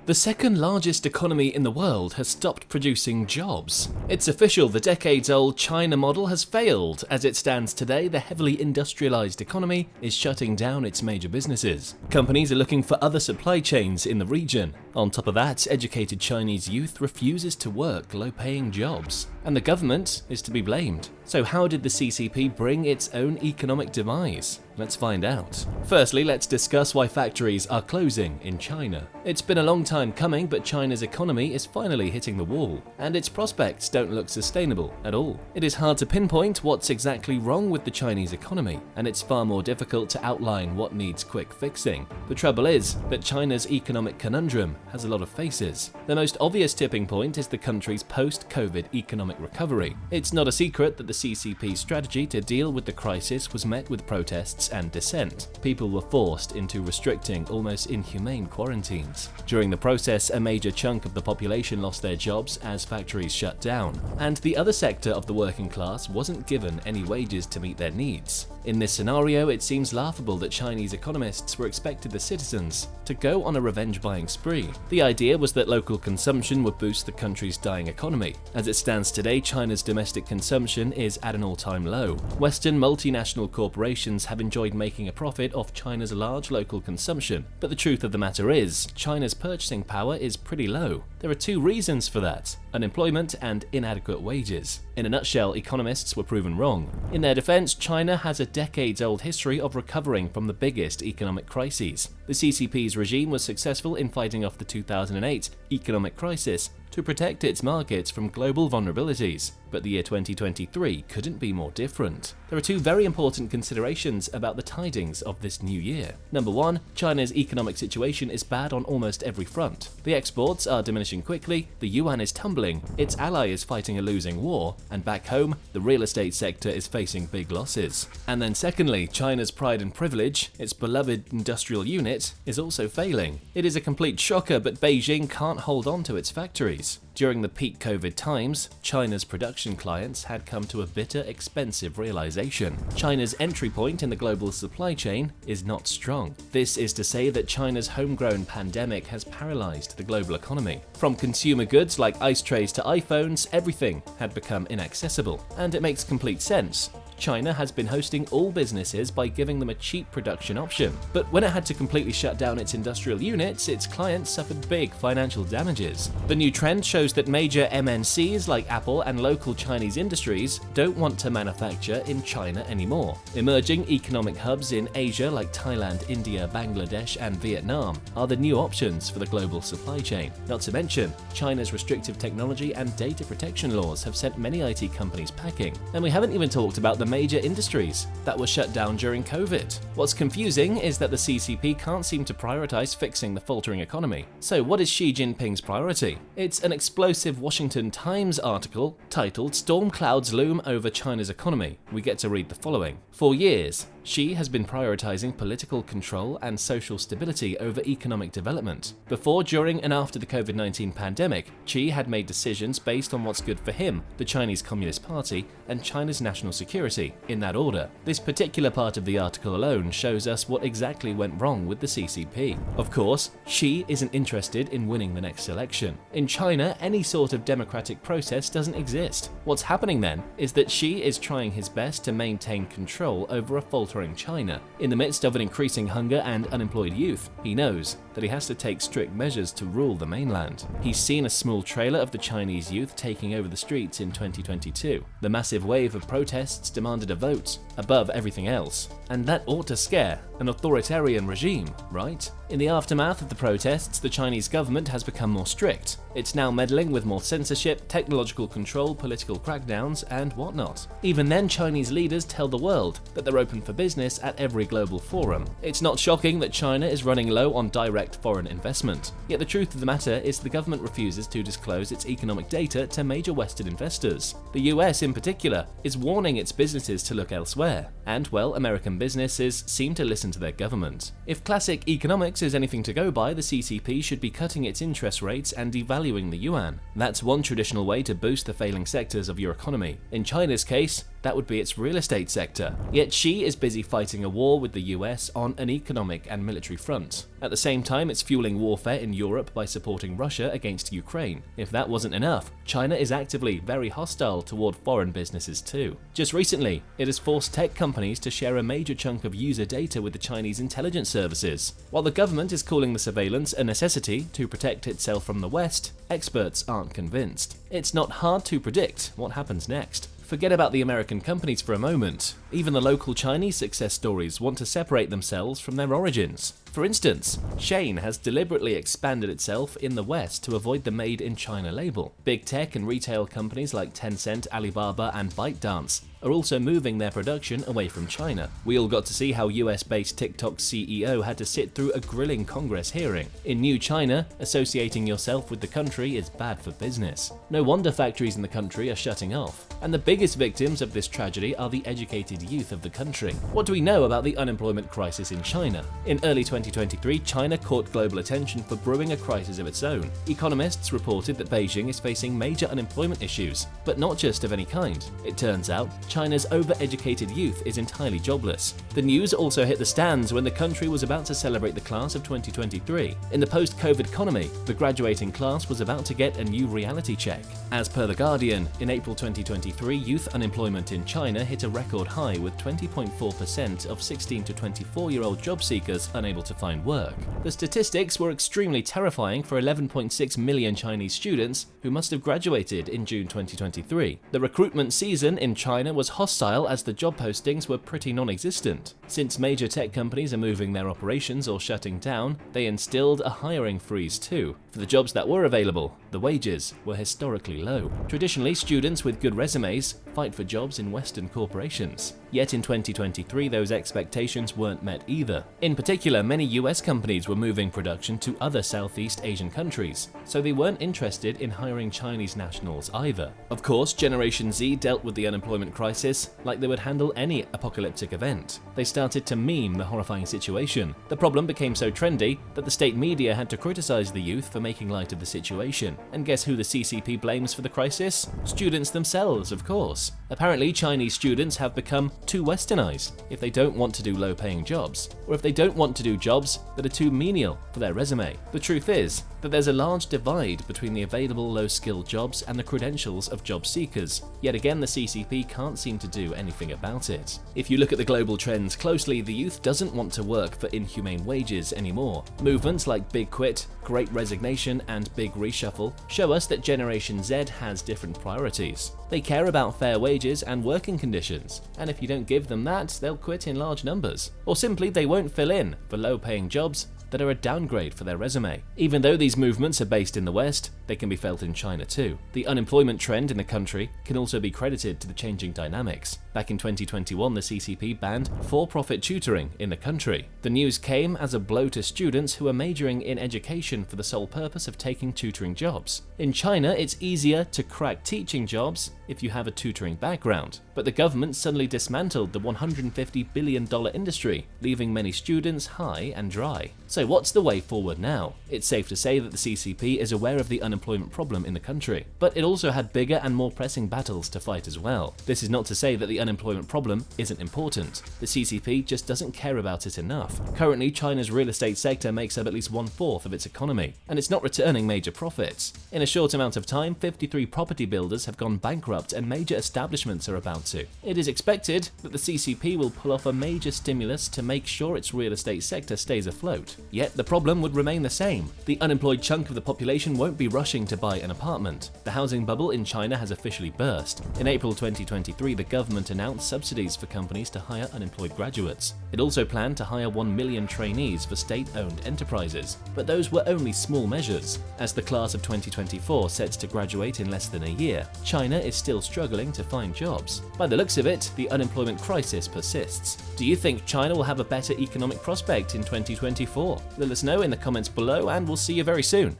The second largest economy in the world has stopped producing jobs. It's official, the decades-old China model has failed. As it stands today, the heavily industrialized economy is shutting down its major businesses. Companies are looking for other supply chains in the region. On top of that, educated Chinese youth refuses to work low-paying jobs. And the government is to be blamed. So how did the CCP bring its own economic demise? Let's find out. Firstly, let's discuss why factories are closing in China. It's been a long time coming, but China's economy is finally hitting the wall, and its prospects don't look sustainable at all. It is hard to pinpoint what's exactly wrong with the Chinese economy, and it's far more difficult to outline what needs quick fixing. The trouble is that China's economic conundrum has a lot of faces. The most obvious tipping point is the country's post-COVID economic recovery. It's not a secret that the CCP's strategy to deal with the crisis was met with protests and dissent. People were forced into restricting, almost inhumane quarantines. During the process, a major chunk of the population lost their jobs as factories shut down, and the other sector of the working class wasn't given any wages to meet their needs. In this scenario, it seems laughable that Chinese economists were expecting the citizens to go on a revenge-buying spree. The idea was that local consumption would boost the country's dying economy. As it stands today, China's domestic consumption is at an all-time low. Western multinational corporations have enjoyed making a profit off China's large local consumption, but the truth of the matter is, China's purchasing power is pretty low. There are two reasons for that: unemployment and inadequate wages. In a nutshell, economists were proven wrong. In their defense, China has a decades-old history of recovering from the biggest economic crises. The CCP's regime was successful in fighting off the 2008 economic crisis to protect its markets from global vulnerabilities. But the year 2023 couldn't be more different. There are two very important considerations about the tidings of this new year. Number one, China's economic situation is bad on almost every front. The exports are diminishing quickly, the yuan is tumbling, its ally is fighting a losing war, and back home, the real estate sector is facing big losses. And then secondly, China's pride and privilege, its beloved industrial unit, is also failing. It is a complete shocker, but Beijing can't hold on to its factories. During the peak COVID times, China's production clients had come to a bitter, expensive realization. China's entry point in the global supply chain is not strong. This is to say that China's homegrown pandemic has paralyzed the global economy. From consumer goods like ice trays to iPhones, everything had become inaccessible. And it makes complete sense. China has been hosting all businesses by giving them a cheap production option. But when it had to completely shut down its industrial units, its clients suffered big financial damages. The new trend shows that major MNCs like Apple and local Chinese industries don't want to manufacture in China anymore. Emerging economic hubs in Asia like Thailand, India, Bangladesh, and Vietnam are the new options for the global supply chain. Not to mention, China's restrictive technology and data protection laws have sent many IT companies packing. And we haven't even talked about the major industries that were shut down during COVID. What's confusing is that the CCP can't seem to prioritize fixing the faltering economy. So what is Xi Jinping's priority? It's an explosive Washington Times article titled "Storm Clouds Loom Over China's Economy." We get to read the following. For years, Xi has been prioritizing political control and social stability over economic development. Before, during, and after the COVID-19 pandemic, Xi had made decisions based on what's good for him, the Chinese Communist Party, and China's national security, in that order. This particular part of the article alone shows us what exactly went wrong with the CCP. Of course, Xi isn't interested in winning the next election. In China, any sort of democratic process doesn't exist. What's happening then is that Xi is trying his best to maintain control over a faltering China. In the midst of an increasing hunger and unemployed youth, he knows that he has to take strict measures to rule the mainland. He's seen a small trailer of the Chinese youth taking over the streets in 2022. The massive wave of protests demanded a vote above everything else, and that ought to scare an authoritarian regime, right? In the aftermath of the protests, the Chinese government has become more strict. It's now meddling with more censorship, technological control, political crackdowns, and whatnot. Even then, Chinese leaders tell the world that they're open for business at every global forum. It's not shocking that China is running low on direct foreign investment. Yet the truth of the matter is the government refuses to disclose its economic data to major Western investors. The US in particular is warning its businesses to look elsewhere. And, well, American businesses seem to listen to their government. If classic economics is anything to go by, the CCP should be cutting its interest rates and devaluing the yuan. That's one traditional way to boost the failing sectors of your economy. In China's case, That would be its real estate sector. Yet Xi is busy fighting a war with the US on an economic and military front. At the same time, it's fueling warfare in Europe by supporting Russia against Ukraine. If that wasn't enough, China is actively very hostile toward foreign businesses too. Just recently, it has forced tech companies to share a major chunk of user data with the Chinese intelligence services. While the government is calling the surveillance a necessity to protect itself from the West, experts aren't convinced. It's not hard to predict what happens next. Forget about the American companies for a moment. Even the local Chinese success stories want to separate themselves from their origins. For instance, Shein has deliberately expanded itself in the West to avoid the Made in China label. Big tech and retail companies like Tencent, Alibaba, and ByteDance are also moving their production away from China. We all got to see how US-based TikTok CEO had to sit through a grilling Congress hearing. In New China, associating yourself with the country is bad for business. No wonder factories in the country are shutting off. And the biggest victims of this tragedy are the educated youth of the country. What do we know about the unemployment crisis in China? In early 2023, China caught global attention for brewing a crisis of its own. Economists reported that Beijing is facing major unemployment issues, but not just of any kind. It turns out, China's overeducated youth is entirely jobless. The news also hit the stands when the country was about to celebrate the class of 2023. In the post-COVID economy, the graduating class was about to get a new reality check. As per The Guardian, in April 2023, youth unemployment in China hit a record high with 20.4% of 16 to 24-year-old job seekers unable to find work. The statistics were extremely terrifying for 11.6 million Chinese students who must have graduated in June 2023. The recruitment season in China was hostile as the job postings were pretty non-existent. Since major tech companies are moving their operations or shutting down, they instilled a hiring freeze too. For the jobs that were available, the wages were historically low. Traditionally, students with good resumes fight for jobs in Western corporations. Yet in 2023, those expectations weren't met either. In particular, many US companies were moving production to other Southeast Asian countries, so they weren't interested in hiring Chinese nationals either. Of course, Generation Z dealt with the unemployment crisis like they would handle any apocalyptic event. They started to meme the horrifying situation. The problem became so trendy that the state media had to criticize the youth for making light of the situation. And guess who the CCP blames for the crisis? Students themselves, of course. Apparently, Chinese students have become too westernized if they don't want to do low-paying jobs, or if they don't want to do jobs that are too menial for their resume. The truth is that there's a large divide between the available low-skilled jobs and the credentials of job seekers. Yet again, the CCP can't seem to do anything about it. If you look at the global trends closely, the youth doesn't want to work for inhumane wages anymore. Movements like Big Quit, Great Resignation, and Big Reshuffle show us that Generation Z has different priorities. They care about fair wages and working conditions, and if you don't give them that, they'll quit in large numbers. Or simply they won't fill in for low-paying jobs that are a downgrade for their resume. Even though these movements are based in the West, they can be felt in China too. The unemployment trend in the country can also be credited to the changing dynamics. Back in 2021, the CCP banned for-profit tutoring in the country. The news came as a blow to students who are majoring in education for the sole purpose of taking tutoring jobs. In China, it's easier to crack teaching jobs if you have a tutoring background. But the government suddenly dismantled the $150 billion industry, leaving many students high and dry. So what's the way forward now? It's safe to say that the CCP is aware of the unemployment problem in the country, but it also had bigger and more pressing battles to fight as well. This is not to say that the unemployment problem isn't important. The CCP just doesn't care about it enough. Currently, China's real estate sector makes up at least 1/4 of its economy, and it's not returning major profits. In a short amount of time, 53 property builders have gone bankrupt and major establishments are about to. It is expected that the CCP will pull off a major stimulus to make sure its real estate sector stays afloat. Yet the problem would remain the same. The unemployed chunk of the population won't be rushing to buy an apartment. The housing bubble in China has officially burst. In April 2023, the government announced subsidies for companies to hire unemployed graduates. It also planned to hire 1 million trainees for state-owned enterprises. But those were only small measures. As the class of 2024 sets to graduate in less than a year, China is still struggling to find jobs. By the looks of it, the unemployment crisis persists. Do you think China will have a better economic prospect in 2024? Let us know in the comments below, and we'll see you very soon.